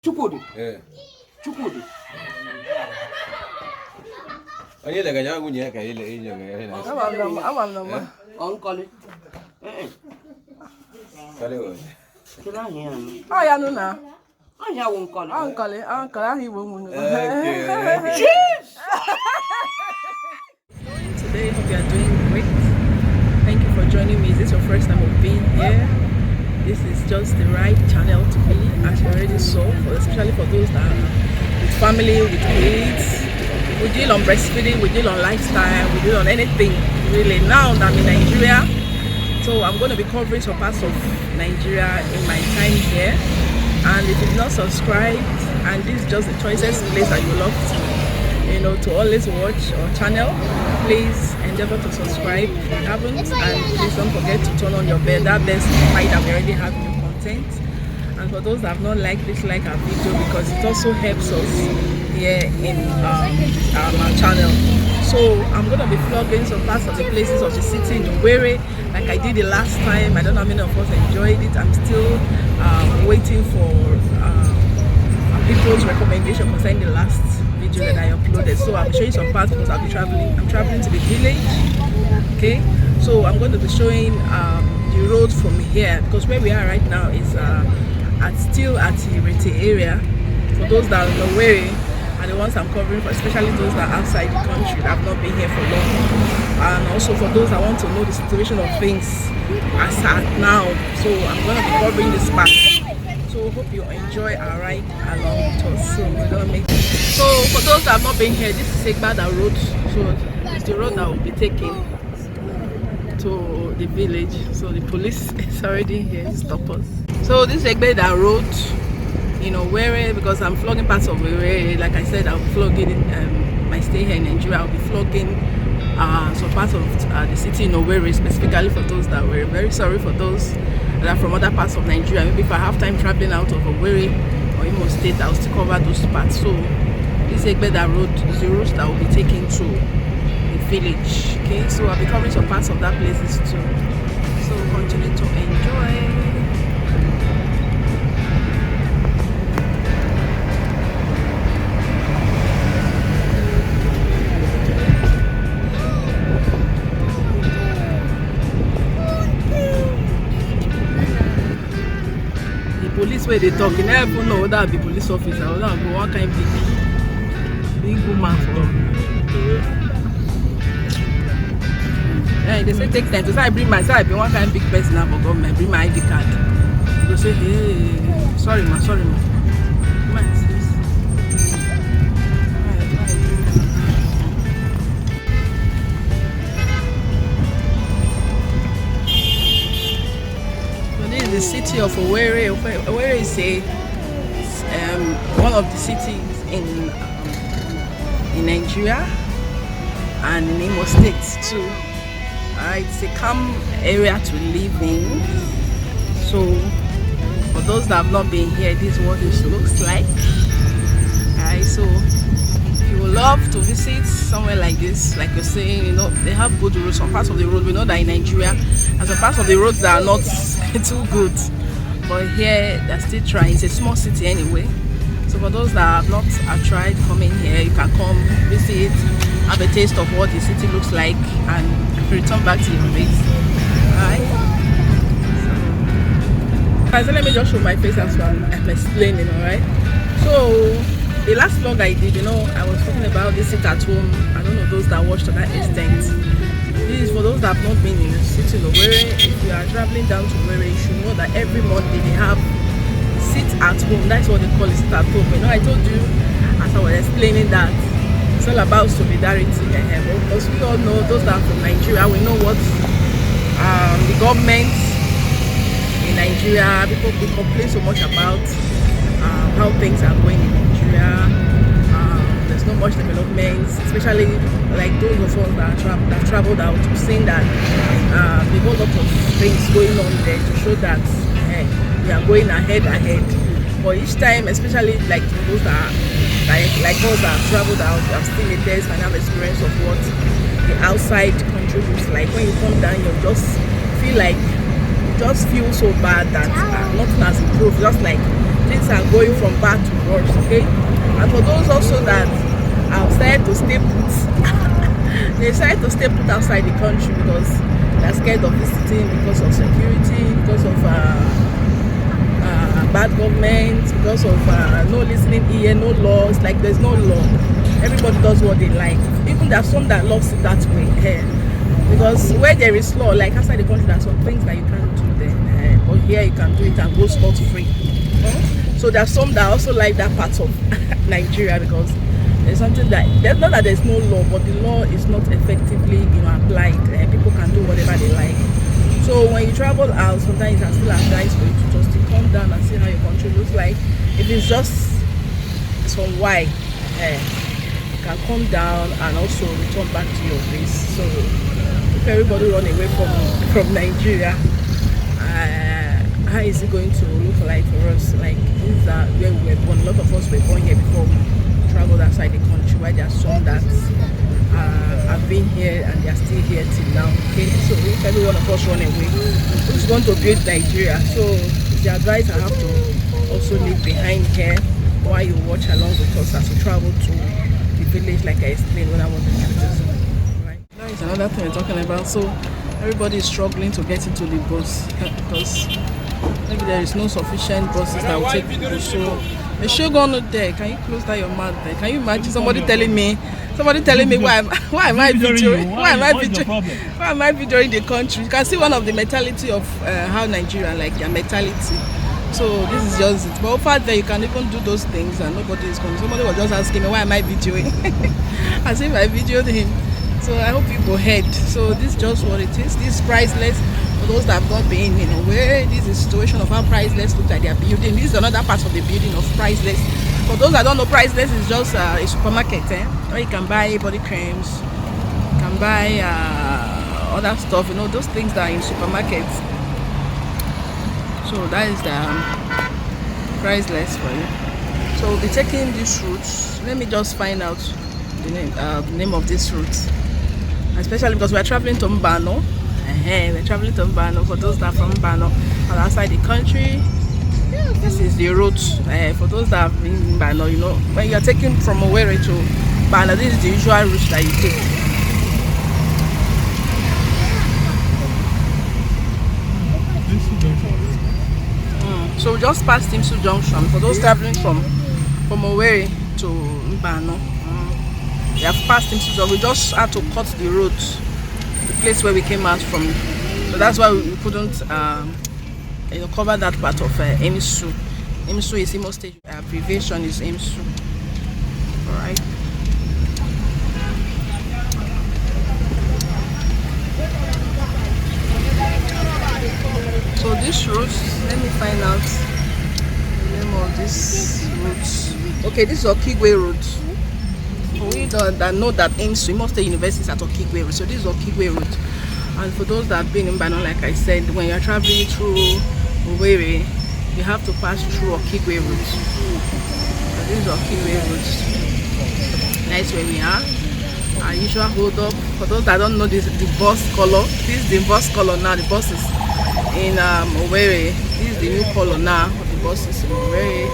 Chukudi. Chukudi. Onye daga nyangu nyeka ile inyo ngene. Amam. Uncle. Kale wo. Kila hiya. Ya nuna. Anya uncle. Uncle ahi wo mu. Today hope you are doing great. Thank you for joining me. Is this your first time of being here? This is just the right channel to be, as you already saw, especially for those that are with family, with kids. We deal on breastfeeding, we deal on lifestyle, we deal on anything really. Now I'm in Nigeria, so I'm going to be covering some parts of Nigeria in my time here. And if you've not subscribed, and this is just the choicest place that you love to always watch our channel, please endeavor to subscribe if you haven't, and please don't forget to turn on your bell, that bell notify that we already have new content. And for those that have not liked, please like our video, because it also helps us here in our channel. So I'm going to be vlogging some parts of the places of the city in Owerri, like I did the last time. I don't know how many of us enjoyed it. I'm still waiting for people's recommendation concerning the last video that I uploaded. So I'll be showing some parts because I'll be traveling. I'm traveling to the village. Okay, so I'm going to be showing the road from here, because where we are right now is still at the Irete area. For those that are Owerri are the ones I'm covering for, especially those that are outside the country that have not been here for long, and also for those that want to know the situation of things as at now. So I'm going to be covering this part. So hope you enjoy our ride along with us. So we're gonna make. So for those that have not been here, this is Ikeduru road. So it's the road that will be taking to the village. So the police is already here to stop us. So this is Ikeduru road, Owerri, because I'm vlogging parts of Owerri. Like I said, I'll be vlogging my stay here in Nigeria. I'll be vlogging some parts of the city in Owerri, specifically for those that were very sorry for those that are from other parts of Nigeria. Maybe if I have time traveling out of Owerri or Imo State, I'll still cover those parts. So this Ikeduru road is the route that will be taking to the village. Okay, so I'll be covering some parts of that places too. So continue to enjoy. Police where they talk, you never know whether I'll be police officer or I'll be one kind of big woman for. Yeah, they say take time. So I bring myself, I be one kind of big person now for government, bring my ID card. They say, hey, sorry ma. Come on, sis. The city of Owerri. Owerri is one of the cities in Nigeria and in Imo State too. It's a calm area to live in. So for those that have not been here, this is what it looks like. So if you would love to visit somewhere like this, like you're saying, they have good roads. Some parts of the road, we know that in Nigeria, and some parts of the roads that are not too good, but here they're still trying. It's a small city anyway. So for those that have not tried coming here, you can come visit, have a taste of what the city looks like, and return back to your base. Alright. So let me just show my face as well. I'm explaining. Alright. So the last vlog I did, I was talking about this sit at home. I don't know those that watched to that extent. This is for those that have not been in the city of Owerri. If you are traveling down to Owerri, you should know that every Monday they have sit at home. That's what they call it, sit at home. I told you as I was explaining that it's all about solidarity. Because we all know, those that are from Nigeria, we know what the government in Nigeria, people complain so much about how things are going in Nigeria. There's not much development, especially like those of us that have traveled out. We've seen that there's a lot of things going on there to show that we are going ahead. But each time, especially like those that like us that have traveled out, have seen the test and have experience of what the outside country looks like. When you come down, you just feel so bad that nothing has improved. Just like things are going from bad to worse, okay? And for those also that have decided to stay put, they decided to stay put outside the country because they're scared of visiting, because of security, because of bad government, because of no listening ear, no laws. Like there's no law. Everybody does what they like. Even there's some that loves it that way. Because where there is law, like outside the country, there's some things that you can't do there. But here you can do it and go scot-free. So there's some that also like that part of Nigeria, because there's something that there's not that there's no law, but the law is not effectively applied. People can do whatever they like. So when you travel out, sometimes it's still advised for you to just come down and see how your country looks like. If it's just some white, you can come down and also return back to your base. So if everybody run away from Nigeria, how is it going to look like for us? Like this is where we were born. A lot of us were born here before we traveled outside the country. Why there are some that have been here and they are still here till now. Okay, so if every one of us run away, who's going to build Nigeria? So it's the advice I have to also leave behind here while you watch along with us as we travel to the village, like I explained when I was in Ikeduru. Right. That is another thing we're talking about. So everybody is struggling to get into the bus because maybe there is no sufficient buses that will take people. So the show gone there. Can you close down your mouth there? Can you imagine somebody telling me why am I videoing? Why am I videoing the country? You can see one of the mentality of how Nigeria, like their mentality. So this is just it. But over there you can even do those things and nobody is coming. Somebody was just asking me why am I videoing? As if I videoed him. So I hope people heard. So this is just what it is. This is priceless. For those that have not been in where this is a situation of how priceless looks like they are building. This is another part of the building of priceless. For those that don't know, priceless is just a supermarket where you can buy body creams, you can buy other stuff, those things that are in supermarkets. So that is the priceless for you. So we'll be taking this route. Let me just find out the name of this route, especially because we are traveling to Mbano. We're traveling to Mbano. For those that are from Mbano and outside the country, this is the route. For those that have been in Mbano, when you're taking from Owerri to Mbano, this is the usual route that you take. So we just passed Timsu Junction. For those traveling from Owerri to Mbano, we have passed Timsu Junction. We just had to cut the road, the place where we came out from. So that's why we couldn't cover that part of Emsu. Emsu is Imo State. Abbreviation is Emsu. Alright. So this route, let me find out the name of this route. Okay, this is Okigwe route. For we that know that Emsu, Imo State University is at Okigwe route. So this is Okigwe route. And for those that have been in Mbano, like I said, when you're traveling through Owerri, you have to pass through Okigwe route. So this is Okigwe route. That's where we are. Our usual hold up. For those that don't know this, the bus color. This is the bus color now. The bus is in Owerri. This is the new color now of the buses in Owerri.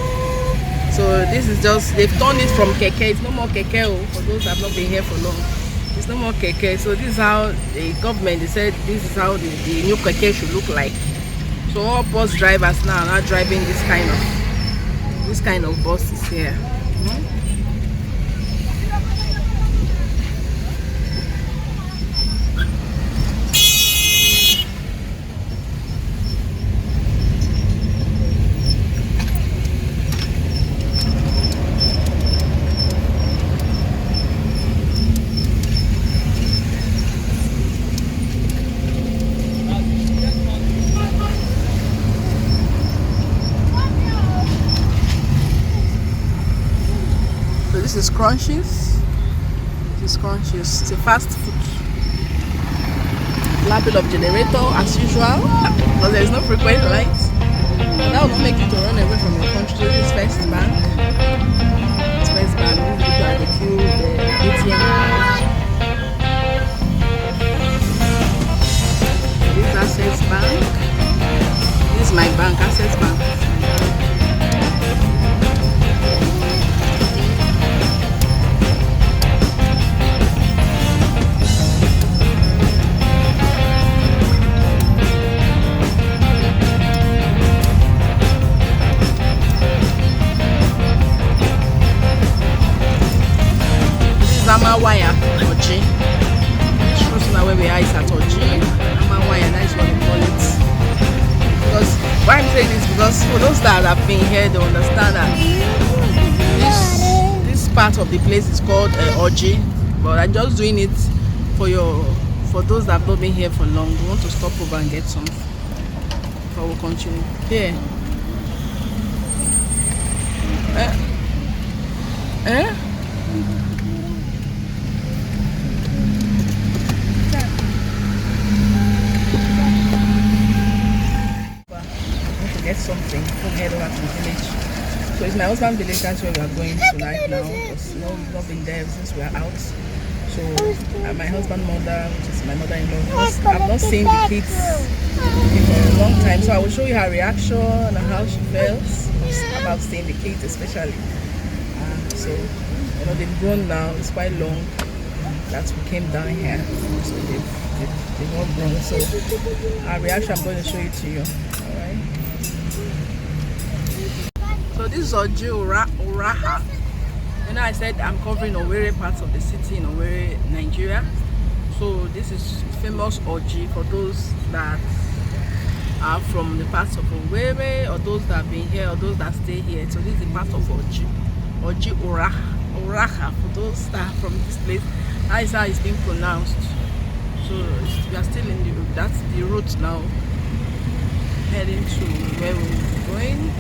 So this is just, they've turned it from keke. It's no more keke. For those that have not been here for long, it's no more keke. So this is how the government, they said this is how the new keke should look like. So all bus drivers now are driving this kind of buses here. This is Crunchies. This is Crunchies. It's a fast food. Lapping of generator as usual, because there is no frequent lights. That will not make you to run away from your country. This is First Bank. It's First Bank. These people are the queue, the ATM. This is Access Bank. This is my bank, Access Bank. Amawaya Oji. Shows now where we are is at Oji. Amawaya, that is what we call it. Because why I'm saying this, because for those that have been here, they understand that this part of the place is called Oji. But I'm just doing it for those that have not been here for long. We want to stop over and get some. But we'll continue. Here. Get something from head over to the village. So it's my husband's village, that's where we are going tonight now, because we've not been there since we are out. So my husband's mother, which is my mother-in-law, I've not seen the kids in for a long time, so I will show you her reaction and how she feels about seeing the kids especially. So you know, they've grown now, it's quite long that we came down here, so they've all grown. So our reaction, I'm going to show it to you. Alright. So this is Oji Uraha. You know, I said I'm covering Owerri parts of the city in Owerri, Nigeria. So this is famous Oji for those that are from the parts of Owerri, or those that have been here, or those that stay here. So this is the part of Oji Uraha for those that are from this place. That is how it's being pronounced. So we are still in that's the route now, heading to where we're going.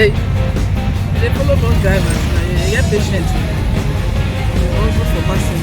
They follow bus drivers. Now you get patient. Also for passing.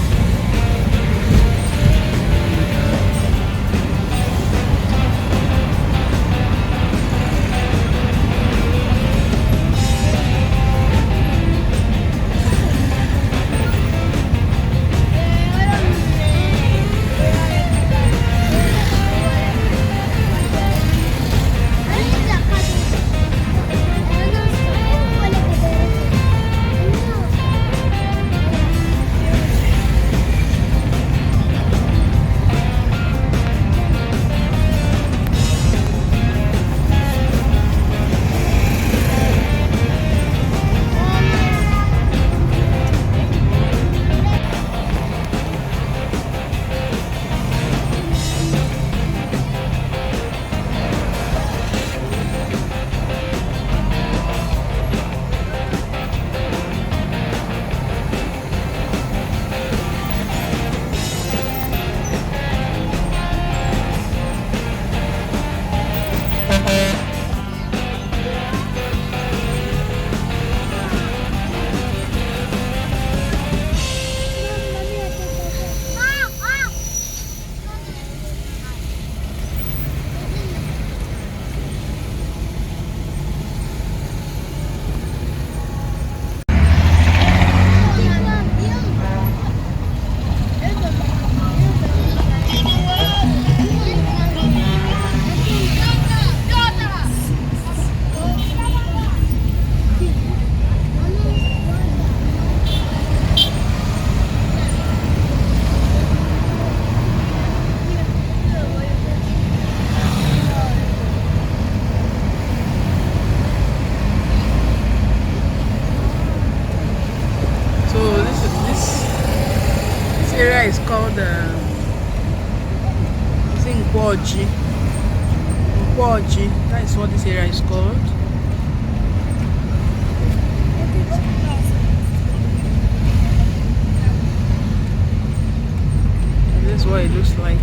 area is called Nkwoji. That is what this area is called. And this is what it looks like.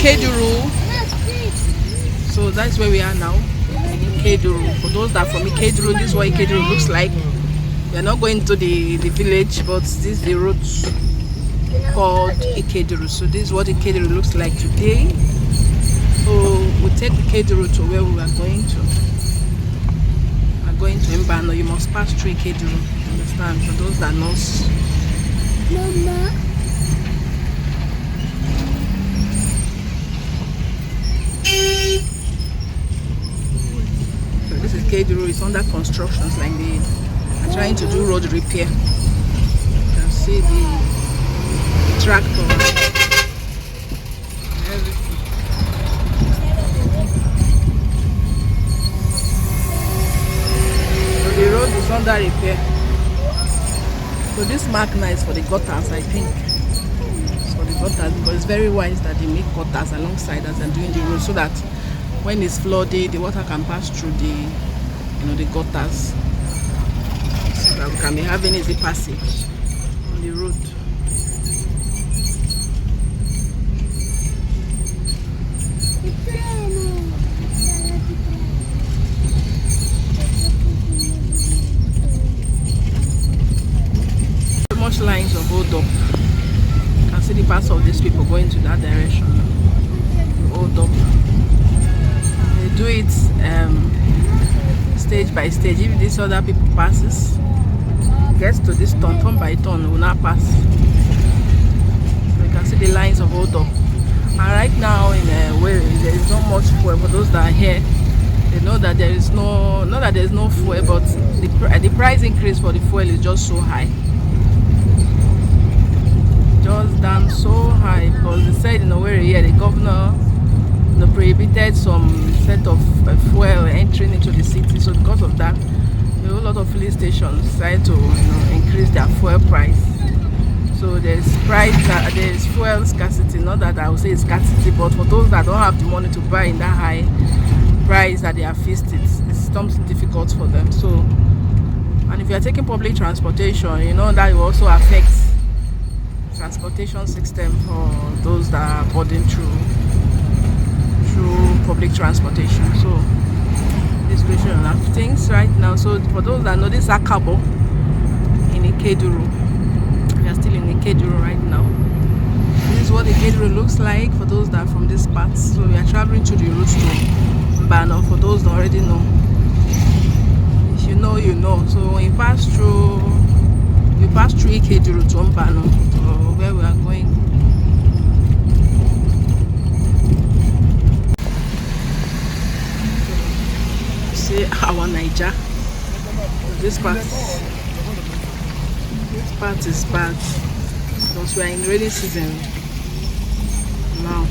Ikeduru. So that's where we are now, in Ikeduru. For those that are from Ikeduru, this is what Ikeduru looks like. We are not going to the village, but this is the road called Ikeduru. So this is what Ikeduru looks like today. So we'll take Ikeduru to where we are going to. We are going to Mbano. You must pass through Ikeduru. Understand? For those that knows. Mama. So this is Ikeduru. It's under constructions, like they are trying to do road repair. You can see the tractor. Everything. So the road is under repair. So this mark now is for the gutters, I think. It's for the gutters because it's very wise that they make gutters alongside as they're doing the road, so that when it's flooded, the water can pass through the, the gutters, so that we can be having easy passage on the road. Much lines of hold up. You can see the paths of these people going to that direction. Hold up. They do it stage by stage. If this other people passes, gets to this turn by turn, will not pass. So you can see the lines of hold up. And right now in where there is not much fuel. For those that are here, they know that there is no, not that there is no fuel, but the price increase for the fuel is just so high. Just down so high, because they said in owerri here the governor prohibited some set of fuel entering into the city. So because of that, a whole lot of filling stations decided to increase their fuel price. So there's fuel scarcity. Not that I would say it's scarcity, but for those that don't have the money to buy in that high price that they are faced, it's something difficult for them. So, and if you are taking public transportation, you know that will also affect transportation system for those that are boarding through public transportation. So this question of things right now. So for those that know, this Akabo in Ikeduru. We are still in Ikeduru right now. This is what Ikeduru looks like for those that are from this part. So we are traveling to the route to Mbano. For those that already know, if you know, you know. So when you pass through Ikeduru to Mbano, where we are going. See our Niger. This part is bad because we are in rainy season now.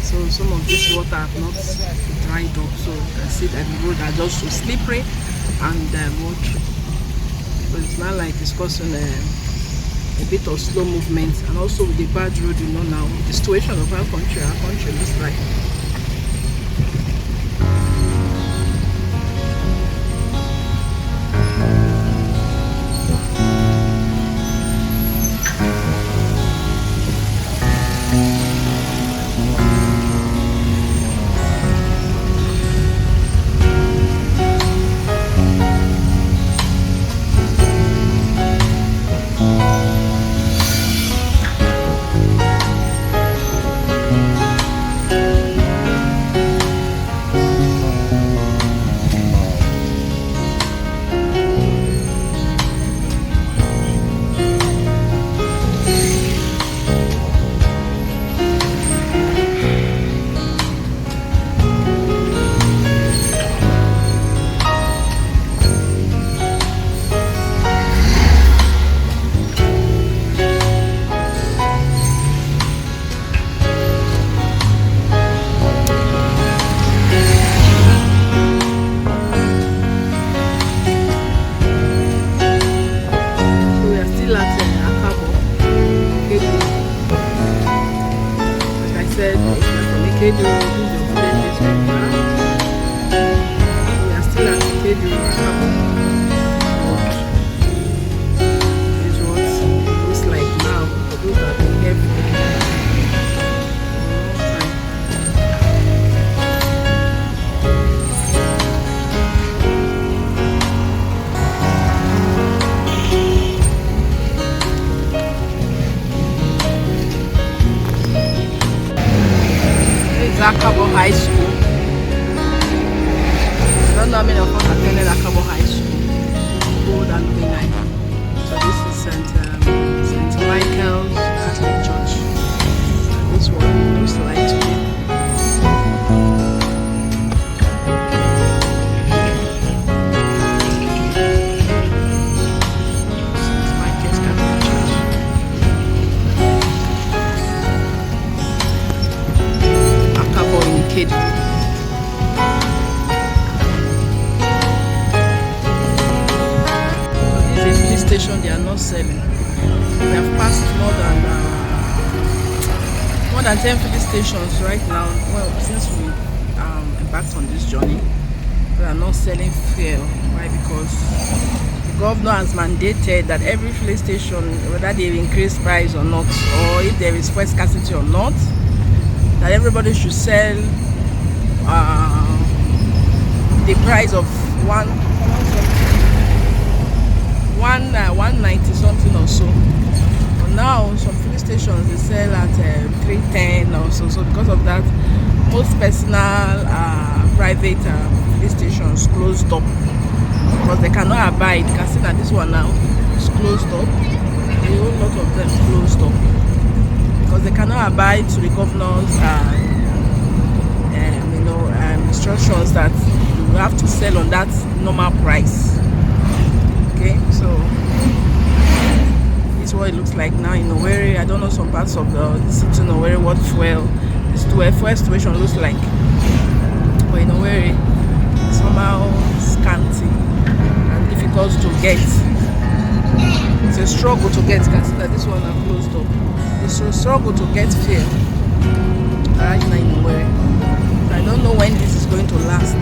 So some of this water have not dried up. So you can see that the roads are just so slippery and watery. So it's not like it's causing a bit of slow movement, and also with the bad road, now the situation of our country looks like. Ikeduru, we are still at Ikeduru, Akabo. This is what it looks like now for those that have been here for a long time. School. I don't know how many of us attended Akabo High School. Old and Benign. So this is St. Michael's Catholic Church. And this one looks like today. St. Michael's Catholic Church. Akabo in Ikeduru. Station they are not selling. We have passed more than 10 filling stations right now. Well, since we embarked on this journey, they are not selling fuel. Why? Because the governor has mandated that every filling station, whether they increase price or not, or if there is fuel scarcity or not, that everybody should sell the price of 190 something or so. But now some filling stations they sell at 310 or so. So because of that, most personal private filling stations closed up because they cannot abide. You can see that this one now is closed up. A whole lot of them closed up because they cannot abide to the governor's instructions that you have to sell on that normal price. Okay, so this is what it looks like now in Owerri. I don't know some parts of the city in Owerri what fuel situation looks like, but in Owerri it's somehow scanty and difficult to get. It's a struggle to get. You can see that this one are closed up. It's a struggle to get fuel right now in Owerri. I don't know when this is going to last.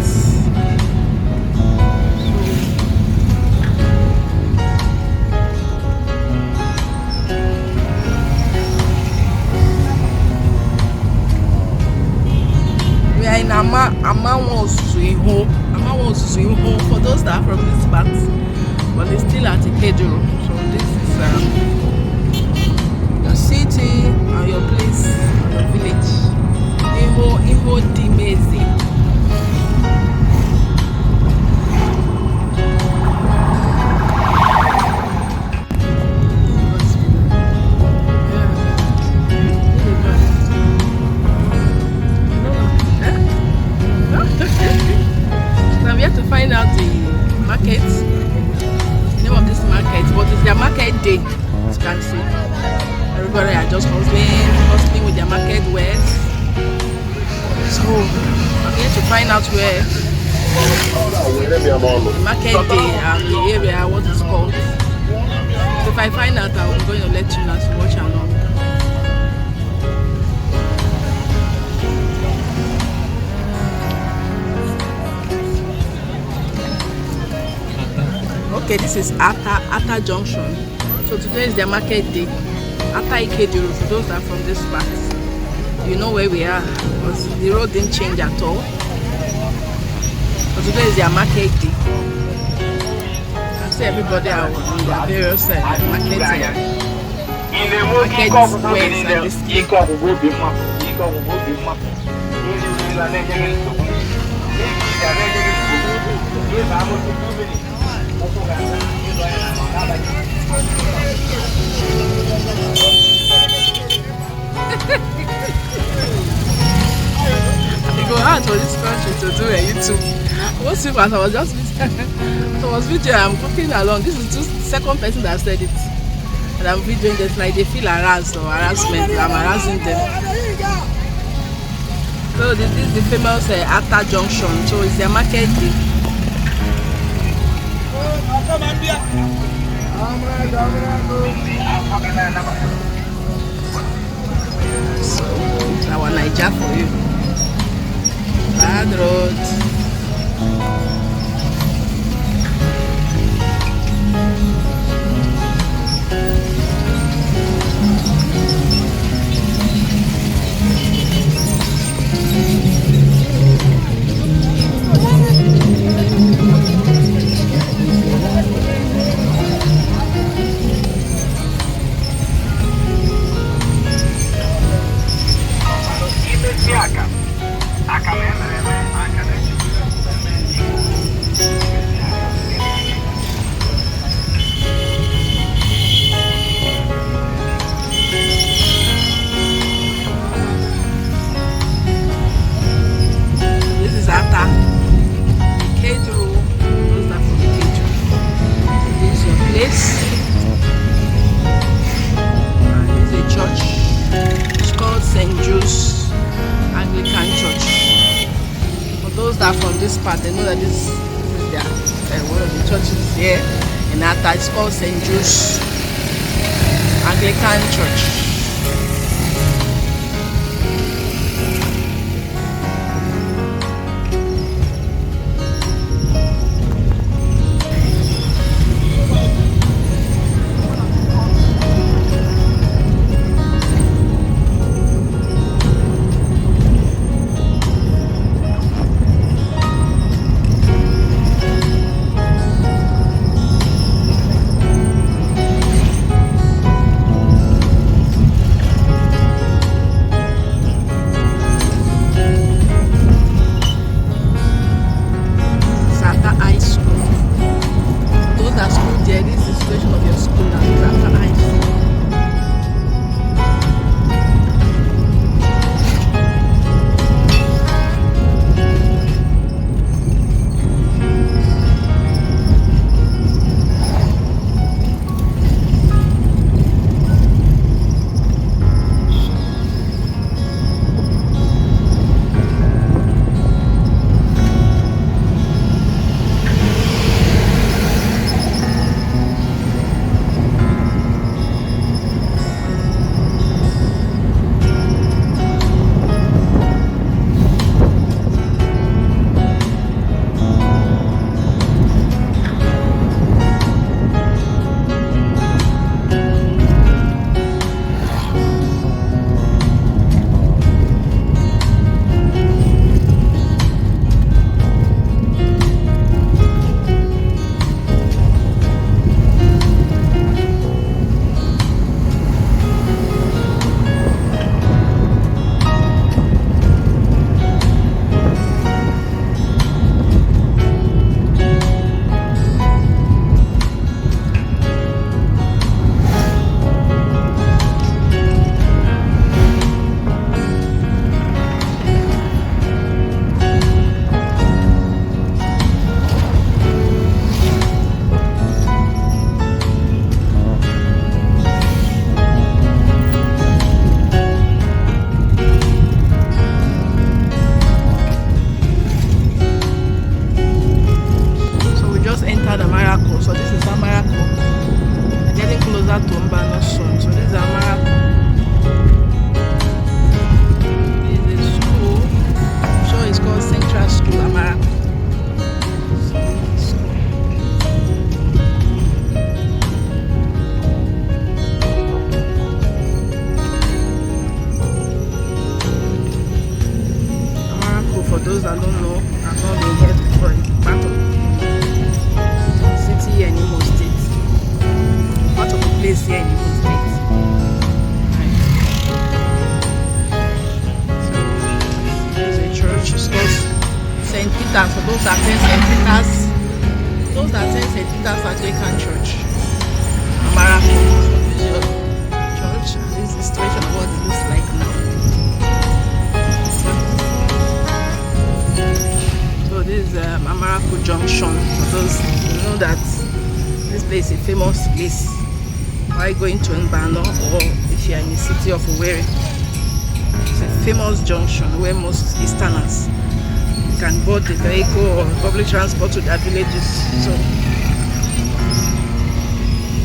We are in Amaraku. For those that are from this part, but it's still at Ikeduru. So this is your city and your place, your village. Iho Dimezi. Now we have to find out the market, the name of this market, but it's their market day, as you can see. Everybody are just hustling with their market wares. So I'm here to find out where the market day and the area, what it's called. So if I find out, I'm going to let you know to watch along. Okay, this is Atah Junction. So today is their market day. Atah Ikeduru, for those that are from this part. You know where we are because the road didn't change at all. But today is their market day. You can see everybody are in their various market wares and display. I go out for this country to do a YouTube. Most people, as I was videoing, I'm cooking along. This is just the second person that said it. And I'm videoing this like they feel harassed or harassment. I'm harassing them. So this is the famous Atah Junction. So it's their market day. So it's our Niger for you. Bad road. Akame those that are from this part, they know that this is their one of the churches here in Atah. It's called St. Joe's Anglican Church. Amaraku. So this is Amaraku. We're getting closer to Mbano soon. So this is Amaraku. This is a school. So it's called Central School Amaraku. Amaraku, for those that don't know, I've not been here before. Part of city and Imo State. Part of the place here in Imo State. Right. So there's a church. It's called St. Peter's. For those that attend St. Peter's, those that attend St. Peter's Anglican Church, Amaraku. So this is your church. And this is the situation of what it looks like now. So this is Amaraku Junction. For those who know that this place is a famous place while going to Mbano, or if you are in the city of Owerri. It's a famous junction where most Easterners can board the vehicle or public transport to their villages. So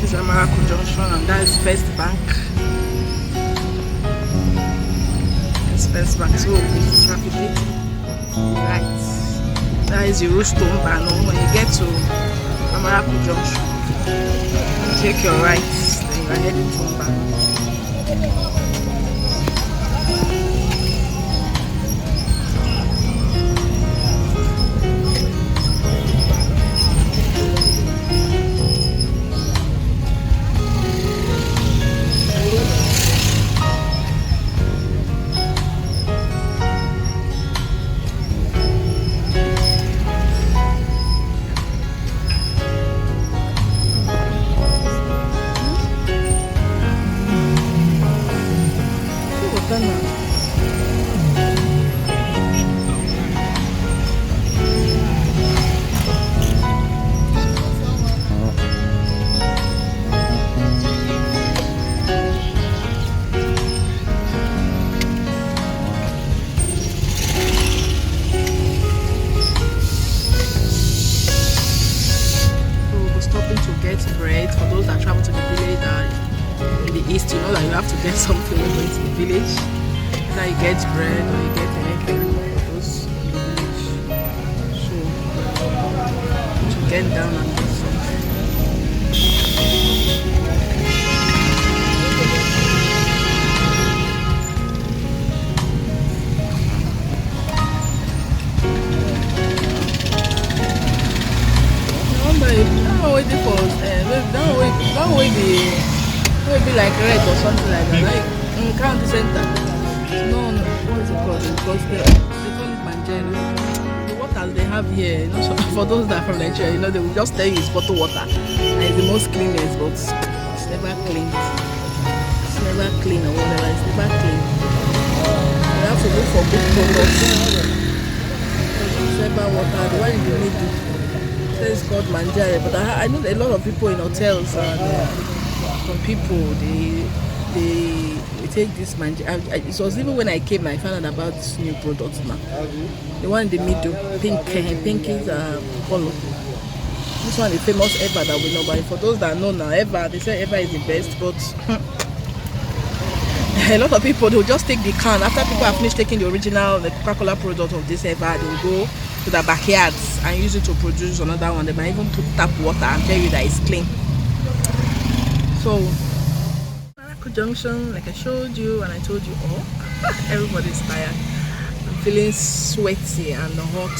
this is Amaraku Junction, and that is First Bank. That's First Bank. So this is traffic light. Right. That is the route to Mbano. When you get to Amaraku Junction, you take your right, then you are heading to Mbano. must, you know that you have to get something when going to the village. Either you get bread or you get anything for those in the village. So to get down and get something. Don't waiting for don't wait be like red or something like that. Like in county center. No, what is it called? Because they call it manjero. The waters they have here, you know, so for those that are from Nigeria, you know, they will just tell you it's bottled water. And it's the most cleanest, but it's never clean. It's never clean or whatever. It's never clean. You have to look for good products. It's never water. The one in the middle. It's called manjare, but I know a lot of people in hotels and some people they take this manjare. It was even when I came I found out about this new product now. The one in the middle, pink is color. This one is famous Eva that we know, but for those that know now, Eva, they say Eva is the best, but a lot of people they'll just take the can after people have finished taking the original Coca-Cola product of this Eva, they'll go to the backyards and use it to produce another one. They might even put tap water and tell you that it's clean. So Amaraku Junction, like I showed you and I told you, oh, everybody's tired. I'm feeling sweaty and hot.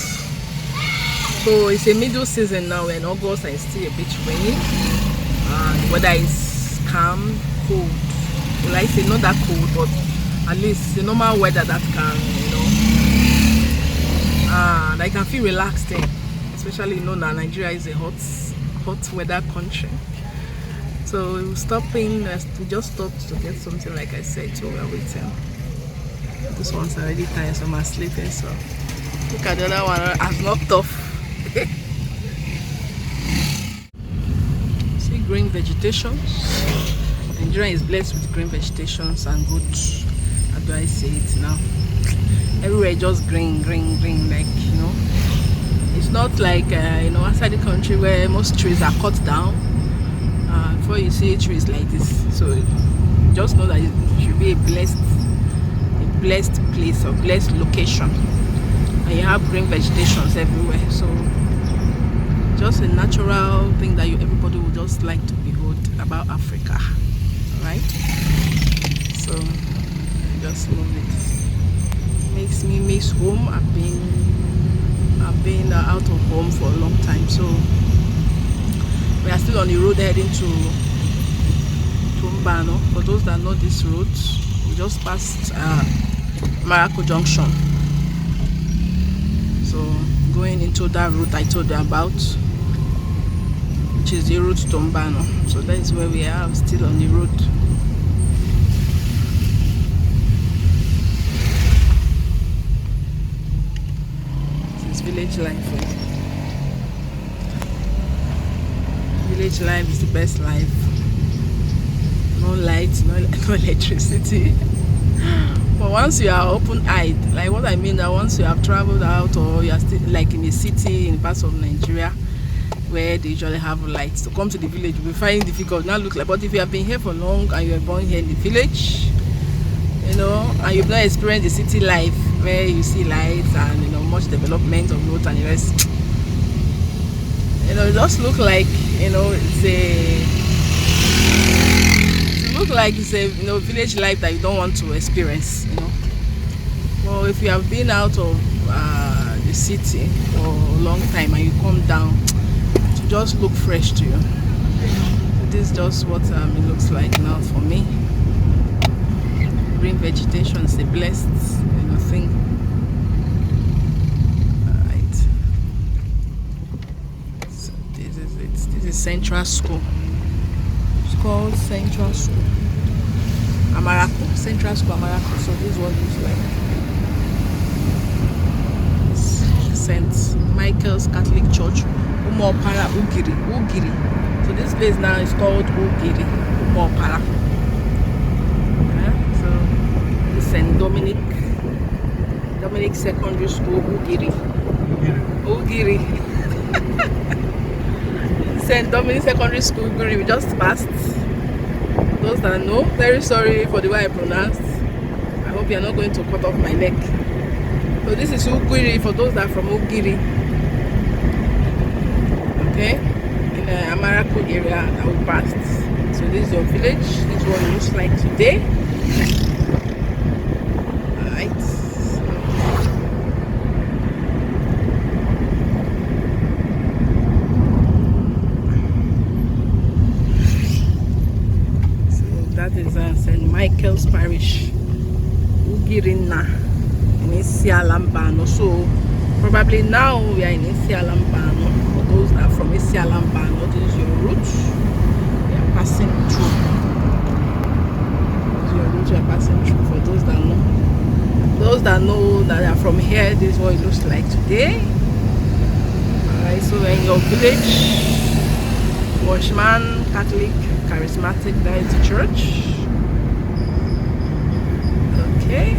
So it's a middle season now in August and it's still a bit rainy. The weather is calm, cold. Well, I say not that cold, but at least the normal weather that can, you know, I can feel relaxed there, especially you know that Nigeria is a hot weather country. So we just stopped to get something like I said, so we're waiting. This one's already tired, so I'm sleeping, so look at the other one, I've knocked off. See green vegetations. Nigeria is blessed with green vegetations and good, how do I say it now? Everywhere just green, like, you know, it's not like you know, outside the country where most trees are cut down before you see trees like this. So just know that it should be a blessed place or blessed location, and you have green vegetations everywhere. So just a natural thing that everybody would just like to behold about Africa, right? So just love it. Makes me miss home. I've been out of home for a long time, so we are still on the road heading to Mbano. For those that know this road, we just passed Amaraku Junction, so going into that route I told you about, which is the route to Mbano. So that is where we are. I'm still on the road. Village life. Village life is the best life. No lights, no electricity. But once you are open-eyed, like what I mean, that once you have traveled out or you are still like in a city in parts of Nigeria where they usually have lights, to come to the village will be finding difficult. Now look like, but if you have been here for long and you are born here in the village, you know, and you've not experienced the city life where you see lights and, you know, much development of roads and the rest, you know, it just look like, you know, it's a you know, village life that you don't want to experience, you know. Well, if you have been out of the city for a long time and you come down, to just look fresh to you. So this is just what it looks like now for me. Green vegetation is a blessed, you know, thing. Alright. So this is it. This is Central School. It's called Central School. Amaraku. Central School Amaraku. So this is what it looks like. It's St. Michael's Catholic Church. Ugiri. So this place now is called Ugiri. St. Dominic Secondary School, Ugiri. St. Dominic Secondary School, Ugiri. We just passed. Those that know, very sorry for the way I pronounced. I hope you're not going to cut off my neck. So this is Ugiri for those that are from Ugiri. Okay, in the Amaraku area that we passed. So this is your village. This is what it looks like today. Alright. So that is St. Michael's Parish, Ugiri in Mbano. So probably now we are in Mbano. For those that are from Mbano, this is your route. We are passing through. This is your route we are passing through. For those that know. Those that know that are from here, this is what it looks like today. Alright, so we're in your village. Washman, Catholic, Charismatic, Deity Church. Okay.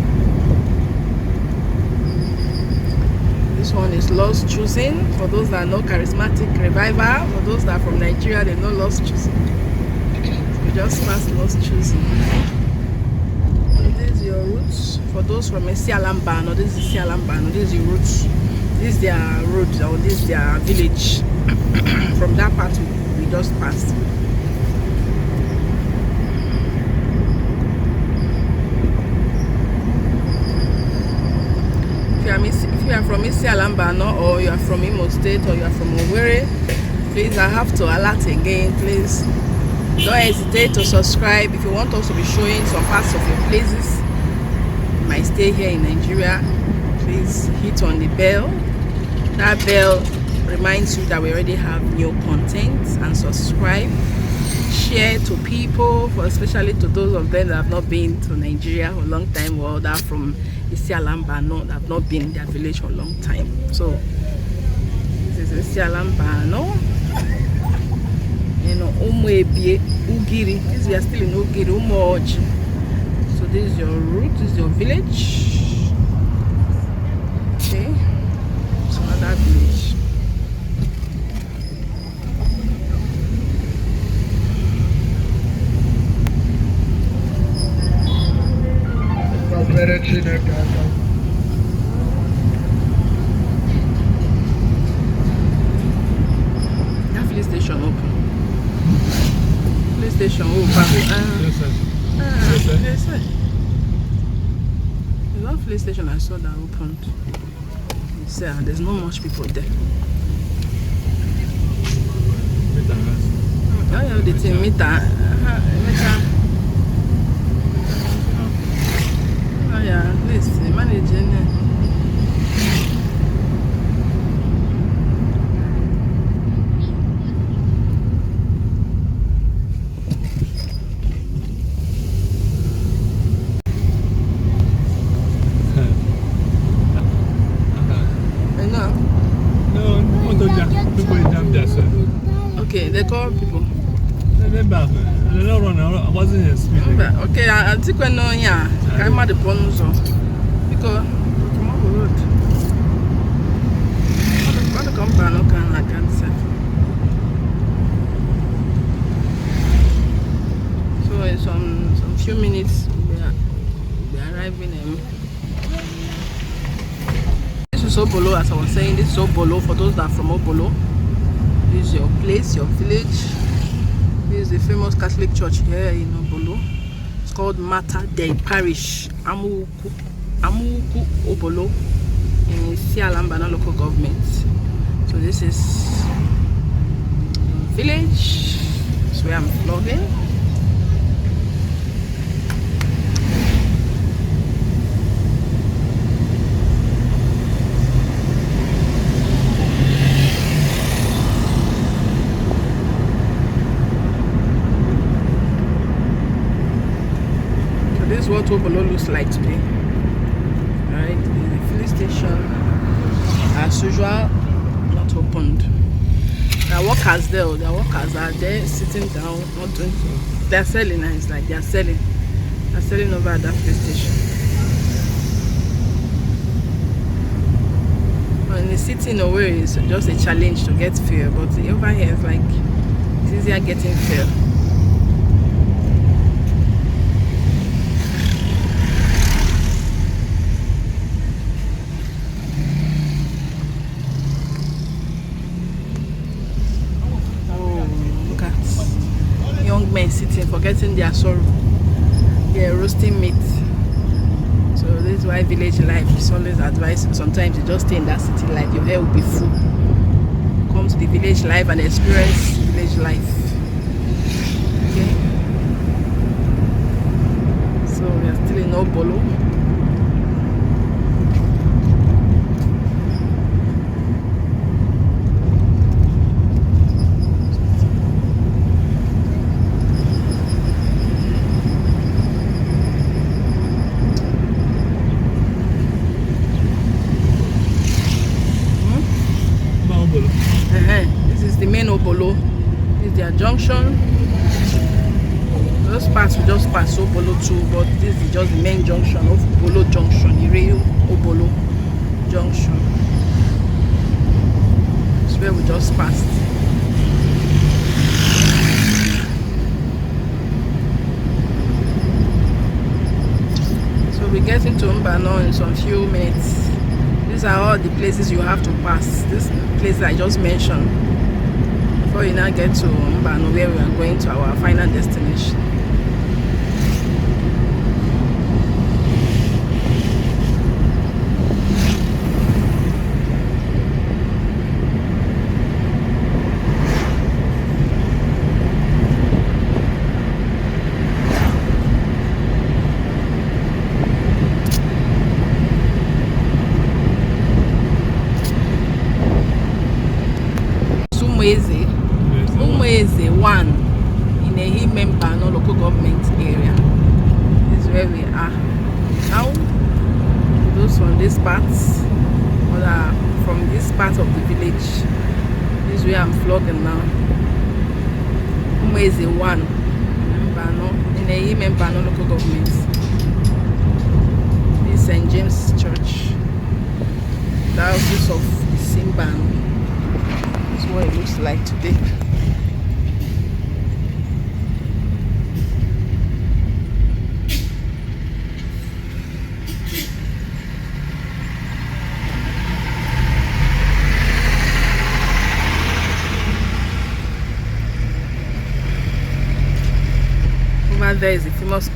This one is Lost Choosing. For those that know Charismatic Revival, for those that are from Nigeria, they know Lost Choosing. We just passed Lost Choosing. So this is your roots. For those from Mbano, this is Mbano. This is your roots. This is their road, or this is their village. From that part we just passed. If you are from Mbano, or you are from Imo State, or you are from Owerri, please, I have to alert again, please don't hesitate to subscribe. If you want us to be showing some parts of your places you might stay here in Nigeria, please hit on the bell. That bell reminds you that we already have new content, and subscribe, share to people, especially to those of them that have not been to Nigeria for a long time, or that are from Mbano that have not been in their village for a long time. So this is Mbano. You know, Ugiri. This we are still in Ugiri, So this is your route, this is your village. Okay, it's another village. That police station open. Police station open. Yes, sir. Yes, sir. The last police station I saw that opened. Sir, there's not much people there. Oh yeah, the team meter. Oh yeah, this the managing. Okay, they call people. They don't run. I wasn't here speaking. Okay, I think we know here. I'm at the bongo. Because tomorrow road. What the company can I can't say. So in some few minutes we are arriving in. This is Obolo, as I was saying. This is Obolo for those that are from Obolo. This is your place, your village. This is the famous Catholic church here in Obolo. It's called Mater Dei Parish, Amuku Obolo, in Mbano local government. So this is village. That's where I'm vlogging. This is what Obolo looks like today. Alright, the filling station, as usual, not opened. There are workers there, the workers are there sitting down, not doing so. They're selling, and it's like they're selling over at that filling station. When the city in Owerri is just a challenge to get fuel, but over here it's like it's easier getting fuel. been sitting, forgetting their sorrow. They're roasting meat. So this is why village life is always advised. Sometimes you just stay in that city life, your hair will be full. Come to the village life and experience village life. Okay. So we are still in Obolo. This is the main Obolo. This is their junction. Those parts we just pass Obolo too, but this is just the main junction of Obolo Junction, the real Obolo Junction. It's where we just passed. So we get into Mbano in some few minutes. These are all the places you have to pass. This place I just mentioned before you now get to Mbano, where we are going to our final destination. Umweze 1 in a Mbano local government area. This is where we are now. Those from this part, or from this part of the village, this is where I'm vlogging now. Umweze 1 Mbano in a Mbano local government. This is St. James Church, the houses of Mbano. That's what it looks like today. Over there is the famous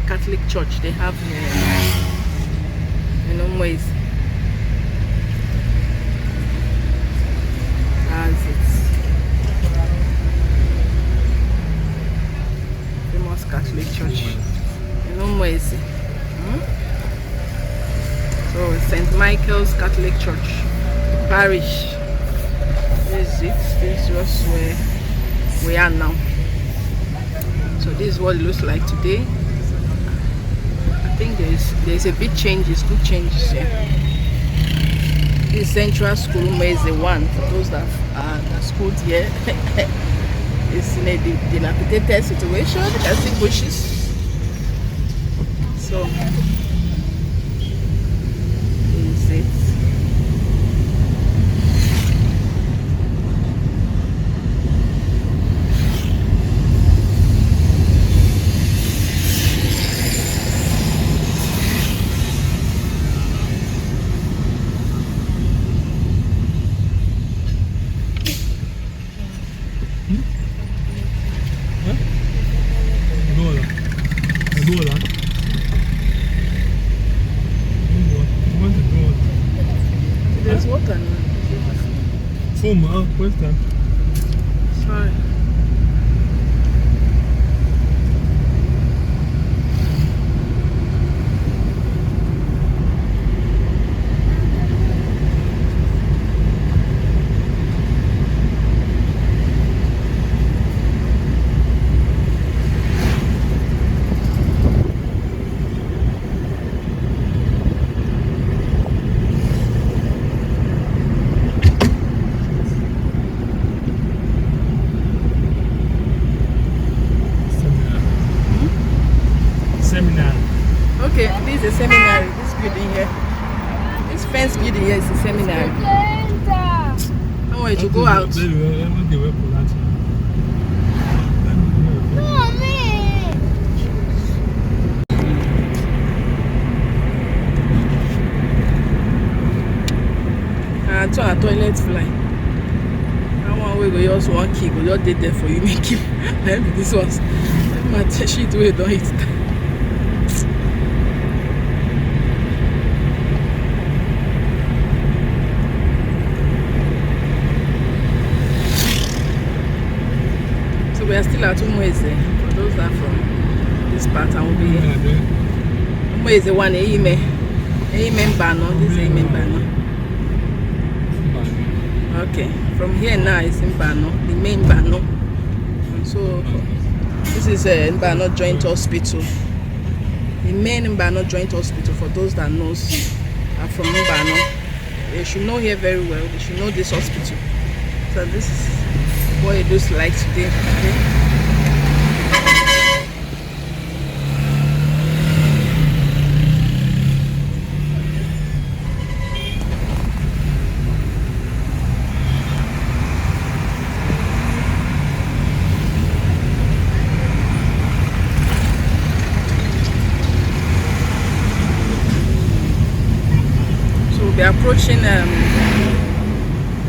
Catholic church they have here in Umweze. That's it. Famous Catholic church in Umweze. So St. Michael's Catholic Church Parish. This is it. This is just where we are now. So this is what it looks like today. I think there's a big changes, good changes here. This Central School Umweze 1, for those that are schooled here. It's in a dilapidated situation. You can see bushes. So this is it. There's water now. Where's that? Sorry. Okay, this is a seminary. This building here, this fence building here is a seminary. Don't worry, to go out. To a toilet fly. I want one way we also one key, we just did there for you make him. Maybe this was my shit way don't eat that. So we are still at Umweze for those that are from this part and will be here. Umweze one Mbano, this is Mbano. Okay, from here now is Mbano, the main Mbano. So this is Mbano Joint Hospital. The main Mbano Joint Hospital, for those that knows are from Mbano. They should know here very well. They should know this hospital. So this is what it looks like today. Okay? We'll be approaching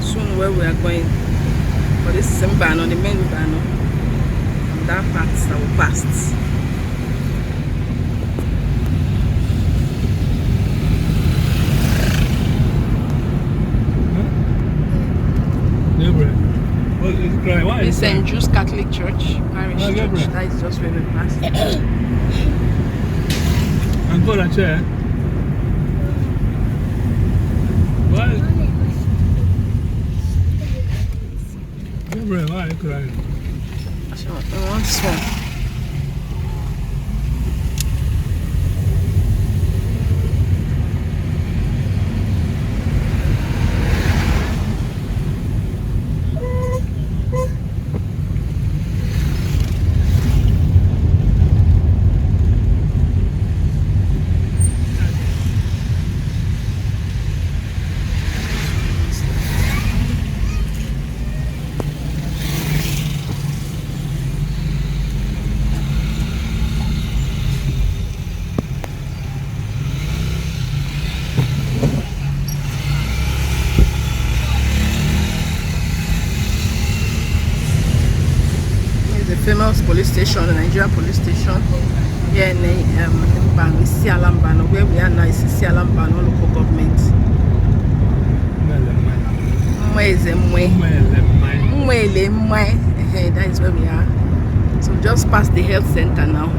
soon where we are going. But this is Mbano, the main Mbano. And that part that we passed. It's St. Jude's Catholic Church, Parish Church. That is just where we passed. And got a chair. Why are you crying? So, I want some. Famous police station, the Nigerian police station here in Mbano, Mbano, where we are now is Mbano local government. That is where we are. So we just past the health center now.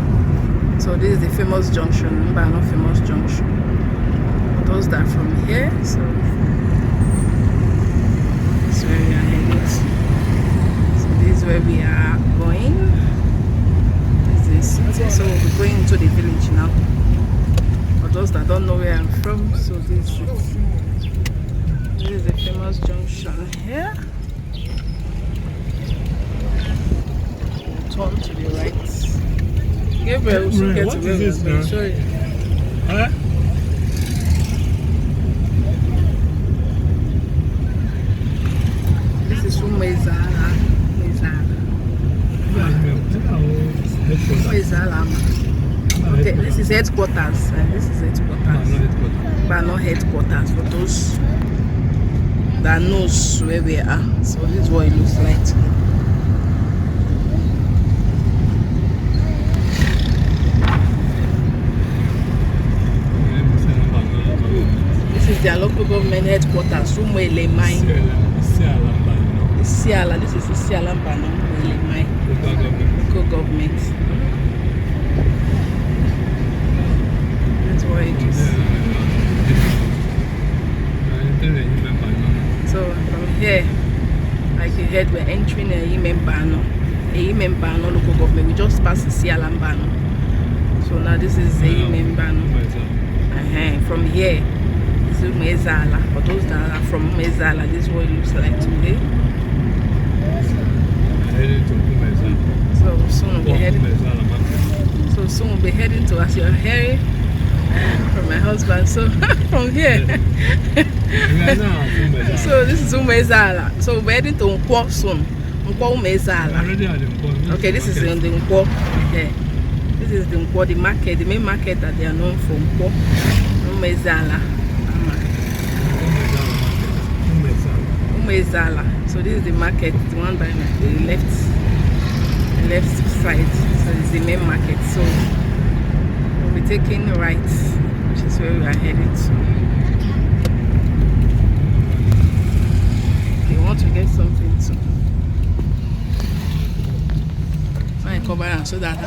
So this is the famous junction, Mbano famous junction. For those that are from here, so this is where we are heading. So this is where we are going. This is so we'll be going into the village now. For those that don't know where I'm from, so this is the famous junction here. Turn to the right. Gabriel, we should get to where we're going. Show you. Huh? This is Umwezala. Okay, this is headquarters. This is headquarters. Mbano headquarters for those that knows where we are. So this is what it looks like today. This is their local government headquarters. Umwele mine. Isiala. This is Isiala Mbano. Umwele mine. Local government. That's what it is. So from here, like you heard, we're entering Mbano local government. We just passed Isiala Mbano. So now this is Mbano. From here, this is Umwezala. For those that are from Umwezala, this is what it looks like today. So soon we'll be heading. So soon we'll be heading to, as you're hearing from my husband. So from here. So this is Umwezala. So we're heading to Nkwo soon. Nkwo Umwezala. Okay, this is in the Nkwo. Okay. This is the Nkwo, the market, the main market that they are known for. Nkwo Umwezala. So this is the market, the one by the left side. So it's the main market. So we'll be taking right, which is where we are headed to. We want to get something too. I cover and so that.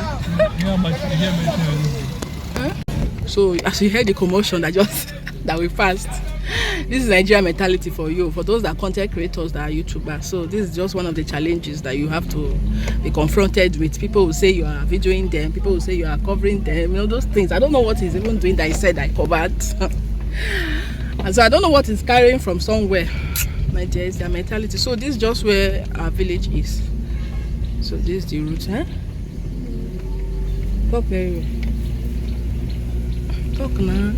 So as you heard the commotion that we passed. This is Nigerian mentality for you, for those that are content creators, that are YouTubers. So this is just one of the challenges that you have to be confronted with. People will say you are videoing them, people will say you are covering them, you know, those things. I don't know what he's even doing that he said I covered. And so I don't know what he's carrying from somewhere. Nigeria is their mentality. So this is just where our village is. So this is the route, huh? Talk very well. Talk now.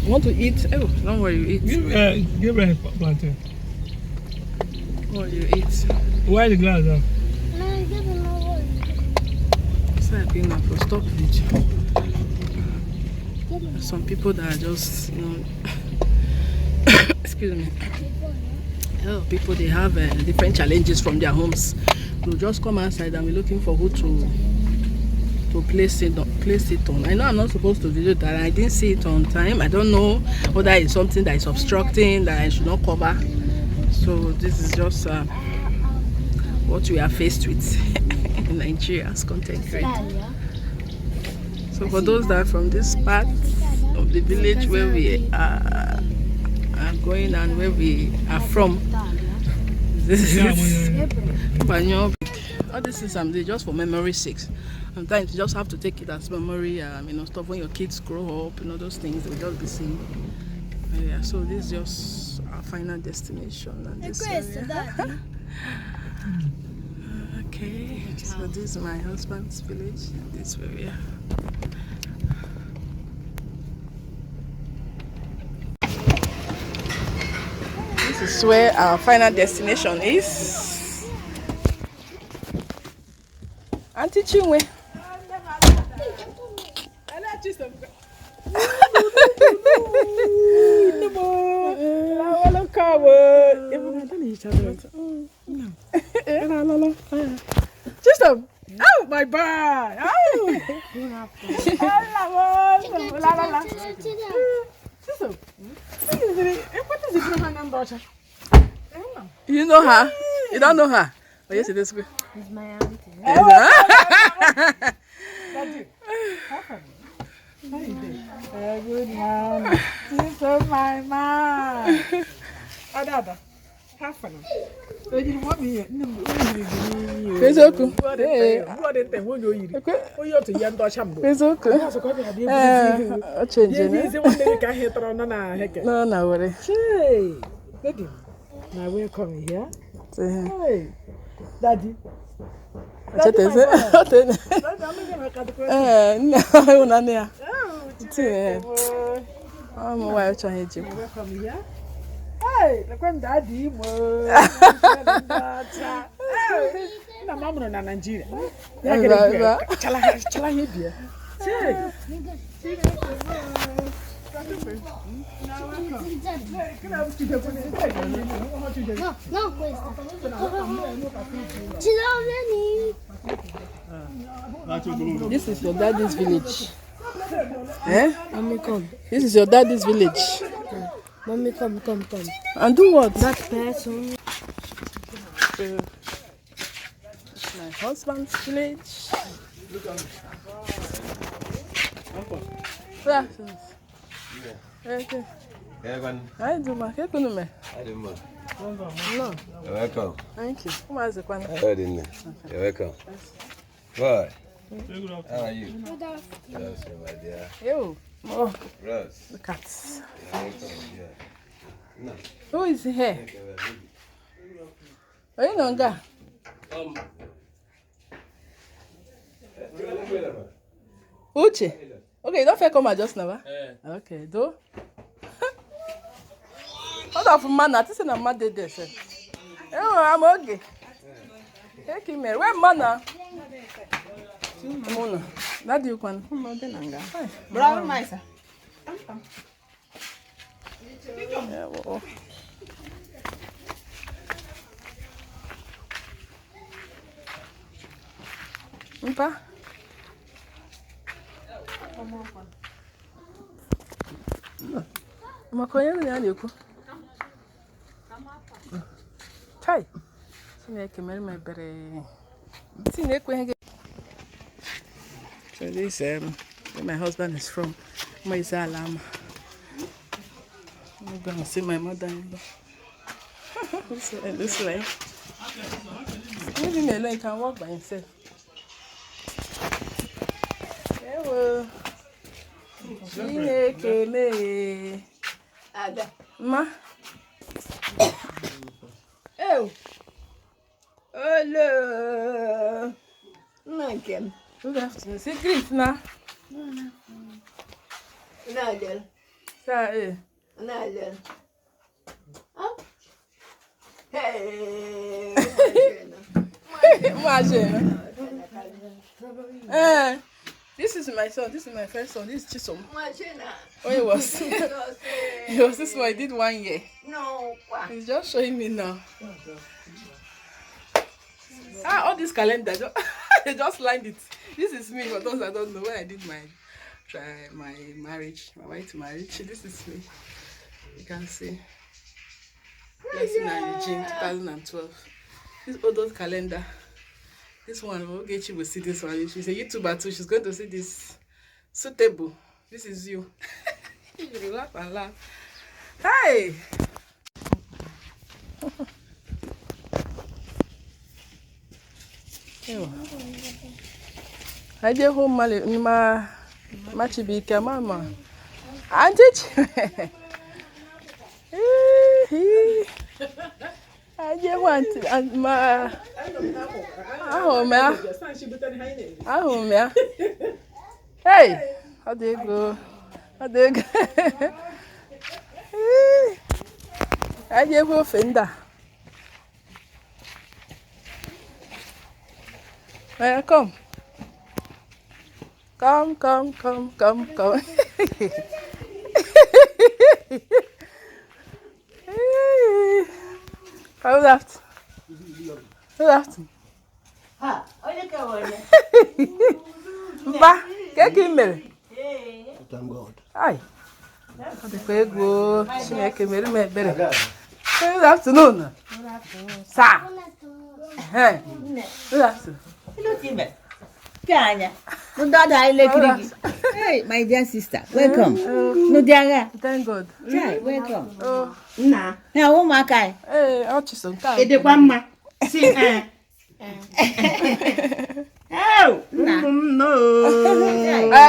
Want to eat? Oh, don't worry, you eat. Give me a plantain. What you eat? Why the glass up? So I've been up for stop video. Some people that are just, you know, excuse me. People, they have different challenges from their homes. They'll just come outside and be looking for who to place it on. I know I'm not supposed to video that. I didn't see it on time. I don't know whether it's something that is obstructing that I should not cover. So this is just what we are faced with in Nigeria as content creators. So for those that are from this part of the village where we are going and where we are from, this is Mbano. All this is something just for memory's sake. Sometimes you just have to take it as memory, you know, stuff when your kids grow up, you know, those things will just be seen. Yeah, so this is just our final destination. And this area. Okay, so this is my husband's village. This is where we are. This is where our final destination is. Auntie Chinwe. Just oh, my bad. You know her? You don't know her? Oh, yes, it is good. It's my auntie. Good man. This is my man. Ada, have fun. You want me? It's okay. It's okay. No worry. Now we're coming here. Hey, Daddy. No, I'm aware of trying to. Welcome here. Hey, look at Daddy. Na mama na Nigeria. Chala here. No, questa. This is your daddy's village. Eh? Mommy, come. This is your daddy's village. Mommy, come. And do what? That person. My husband's village. Yeah. Okay. I do my cake. No. You're welcome. Thank you. Come on, Zekwan. You're welcome. Boy, how are you? Good afternoon. Yes, my dear. Yo. Oh, Rose. the cats. You're welcome. Yeah. No. Who is here? Are you Nonga? Uche. Okay, you don't feel come just now. Okay, do. Hold on for man. I think I'm mad there, sir. Oh, I'm okay. Take him here. Where man? Mona. That you can. Bravo, Maisa. Mpa. Makonye na na-ekwu. Chai. Chineke mere m ebere. Tinekwe. So this where my husband is from. Alama. I'm gonna see my mother-in-law. This way. Maybe me alone can walk by himself. Hello. Ada. Ma. Oh. Hello. Nankem. Good afternoon. See grief now. Nadel. Say, Nadel. Oh. Hey. imagine. This is my son. This is my first son. This is Chisom. Oh, he was. He was this one. He did 1 year. No. He's just showing me now. All this calendar, they just lined it. This is me. For those that don't know, when I did my marriage, my white marriage. This is me. You can see. Blessing and Eugene, 2012. This old calendar. This one, Ogechi will see this one. She's a YouTuber too. She's going to see this. Suitable. This is you. You laugh and laugh. Hi. I did home my machibika mama. Auntie. I just want my home. Hey, how do you go? How do you go? I just go fender. Come. Come. How left? Who left? Ha, olha que olha. Ba, que email? Thank God. Ai. Depois go, Chineke mere me bere. Good afternoon. Sa. Hey. Good afternoon. Hello, Timber. Kanya. Hey, my dear sister, welcome. No diaga. Thank God. Chai, welcome. Oh. Na. Na wo makai. Eh, Chisom ka. Ede kwa mma. Si Oh, no.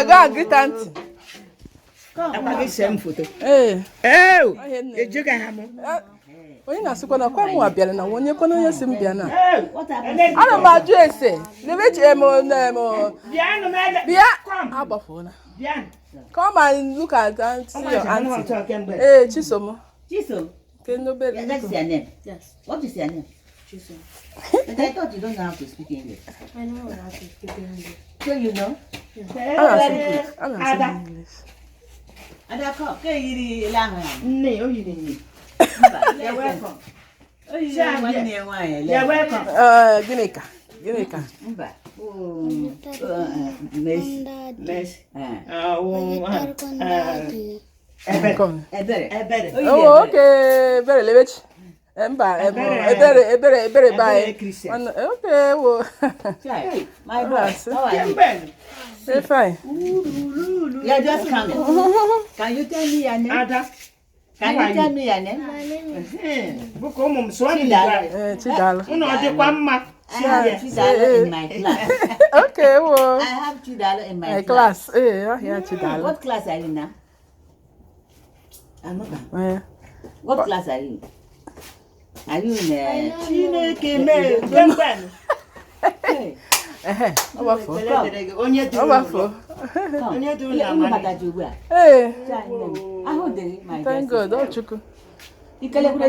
Go and greet auntie. Akwa same photo. Eh. Oh. Ejuga ha mo. Onye na-asịkwa na kwa mụ abịara na onye kwa onye si m bịa na. What happened? Ana m ajụ ese. Lebechi bịa agbafuna. Come and look at auntie your auntie. Chisom. Chisom. Can no better. That's your name. Yes. What is your name? Chisom. But I thought you don't know how to speak English. I know how to speak English. So you know? I'm English. Ada ko ke yiri lang ha. Nee, oh, you didn't. You're welcome. You're welcome. Ginika. Mba. Mes. Ebere. Oh, okay. Very lebechi. Ebere bye. Okay, well. My boss. How are you? Very fine. You're just coming. Can you tell me your name? Ada. Can you tell me your name? Buko mum swali Chidala. I have $2 in my class. Okay, well. I have $2 in my class. Yeah, Chidala. What class are you now? I'm not. What class are you? Are you in Thank God. Oh, Chuku. You can let me know.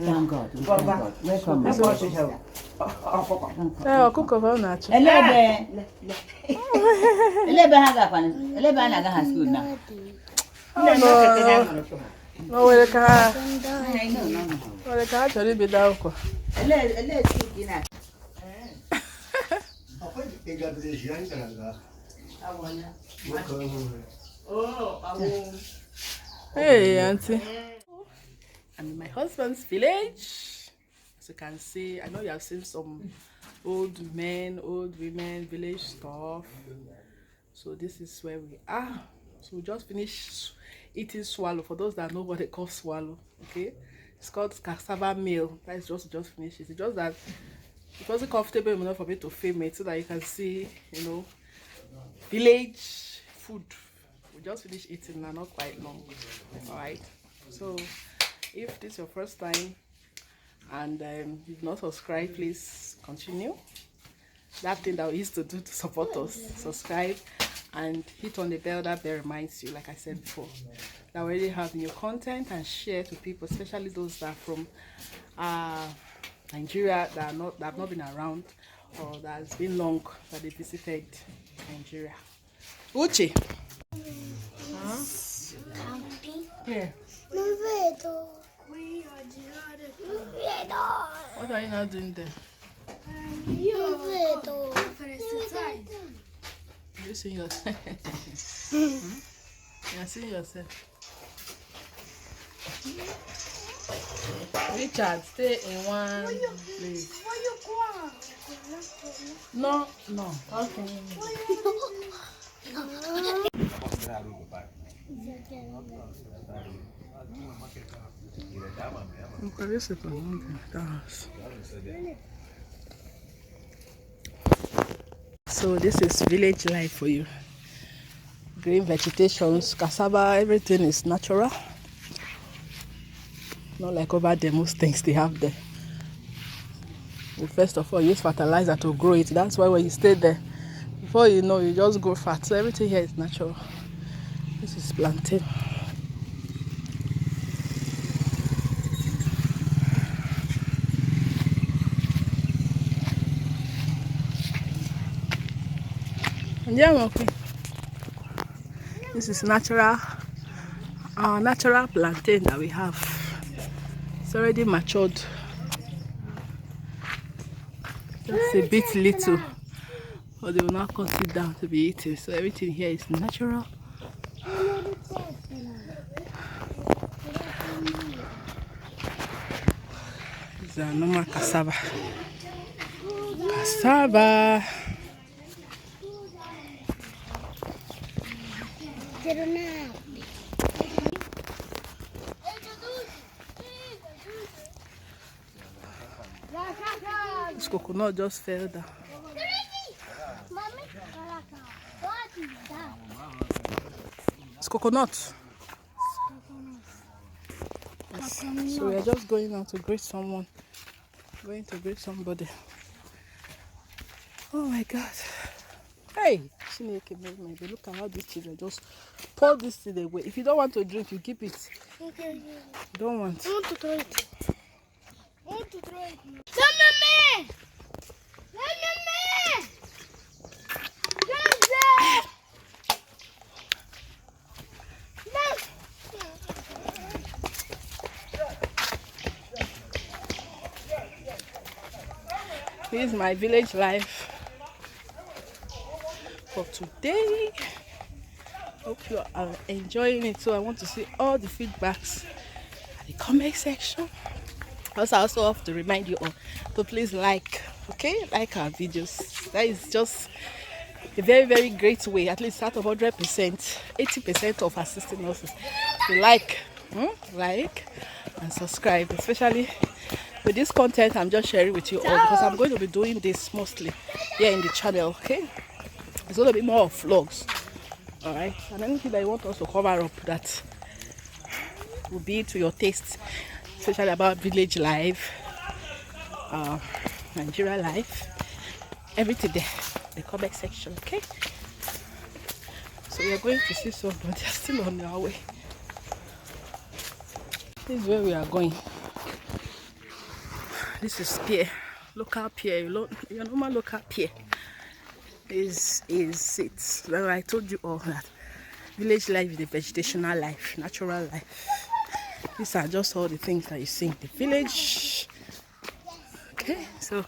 Thank God. No, where can I? Where can I tell you? Hey, auntie. I'm in my husband's village. As you can see, I know you have seen some old men, old women, village stuff. So this is where we are. So we just finished eating swallow. For those that know what they call swallow, okay, it's called cassava meal. That is just finished it. It's just that it wasn't comfortable enough for me to film it so that you can see, you know, village food. We just finished eating and not quite long. All right. So if this is your first time and you've not subscribed, please continue. That thing that we used to do to support us, subscribe and hit on the bell. That bell reminds you, like I said before, that we already have new content, and share to people, especially those that are from Nigeria that have not been around, or that has been long that they visited Nigeria. Uchi. Here. What are you not doing there? You see yourself? You see yourself? Richard, stay in one place. No. Okay. So this is village life for you. Green vegetations, cassava, everything is natural. Not like over there, most things they have there. You first of all use fertilizer to grow it. That's why when you stay there, before you know, you just grow fat. So everything here is natural. This is plantain. Yeah, okay. This is natural plantain that we have. It's already matured. Just a bit little, but they will not cut it down to be eaten. So everything here is natural. It's a normal cassava. This coconut just fell down. It's coconut. Yes. So we are just going out to greet someone. Going to greet somebody. Oh my God. Hey, maybe look at how these children just pour this thing away. If you don't want to drink, you keep it. Okay. You don't want. I want to throw it. I want to throw it. This is my village life for today. Hope you are enjoying it. So I want to see all the feedbacks at the comment section. Also, I also have to remind you all to please like, okay, like our videos. That is just a very, very great way. At least out of 100%, 80% of assisting us to like and subscribe, especially with this content I'm just sharing with you all, because I'm going to be doing this mostly here in the channel. Okay, it's going to be more of vlogs, all right, and anything that you want us to cover up that will be to your taste, especially about village life, Nigeria life, everything there, the comment section. Okay, so we are going to see some, but they're still on their way. This is where we are going. This is pier, local pier, your normal local pier is it. Well, I told you all that village life is the vegetational life, natural life. These are just all the things that you see in the village. So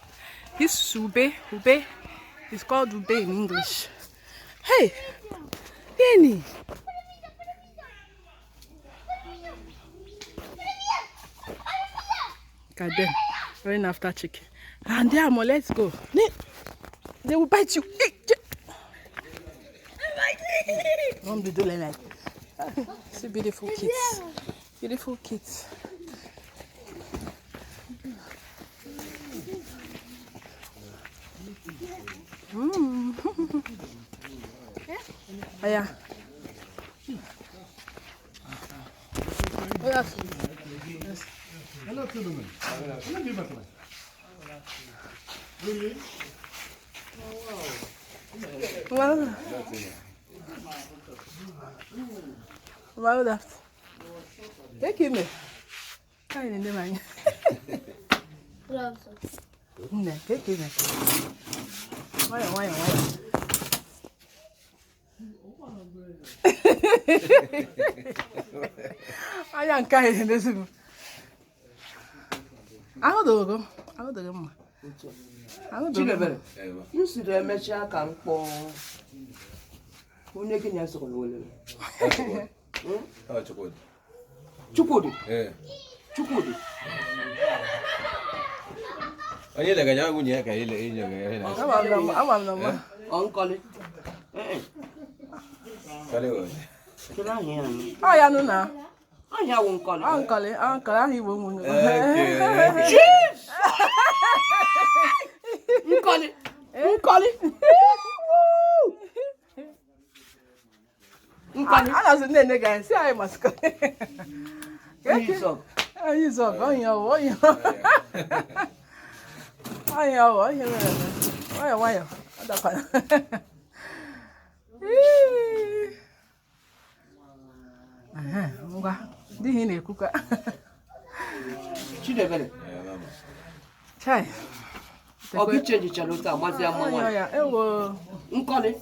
this ube is called ube in English. Hey, Penny. Look at them running after chicken. And there, Mo, let's go. They will bite you. Don't be doing like. See beautiful kids. Beautiful kids. Oh yeah. Oh yes. Hello, gentlemen. Hello, gentlemen. Really? Well, well, that. Take him. Kai ni man. Ne, take him. Why? I am kai ni this. How do you go? Chidebere, you see the mecha can pour. Who making your soul? Oh, chocolate. Chukudi. Eh. Chukudi. Onye daga nyangu nye ka ile inyo ngene. I'm number. Uncle. Kale wo. Kila here. Oh yeah, no na. I have one call. Uncle, he won't. Jeez! You call it. I don't know, guys. See, I must go. He's up. He's up. Oh, yeah. Why? Di ni kuka. Chidebere. Chai. Oki change chalota mazi amwa. Yeah. Ewo. Nkole.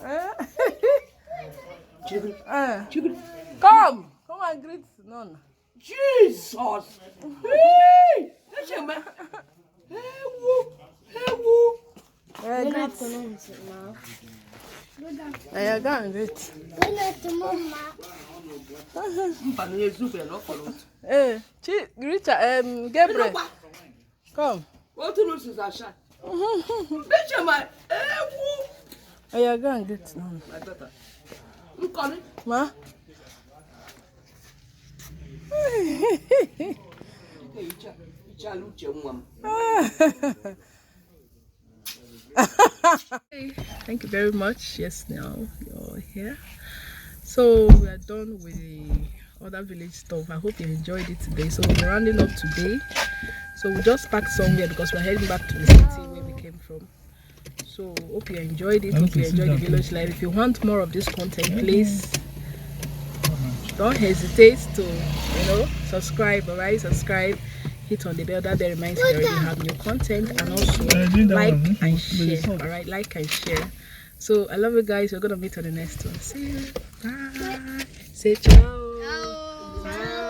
Chigri. Come and greet none. Jesus. Hey! Lechema. Ewu. Greet. I go and greet. Mbano yezupe no follow. Greet Gabriel. Come. What to lose is a shot. Lechema. Ewu. I go and greet none. My daughter. Nkole. Ma. Thank you very much. Yes, now you're here. So we are done with the other village stuff. I hope you enjoyed it today. So we're rounding up today. So we just packed somewhere because we're heading back to the city where we came from. So hope you enjoyed it. Hope you enjoyed the village life. If you want more of this content, please don't hesitate to subscribe. Alright, subscribe, hit on the bell. That reminds you already have new content, and also like and share. Alright, like and share. So I love you guys. We're gonna meet on the next one. See you. Bye. Say ciao. Ciao.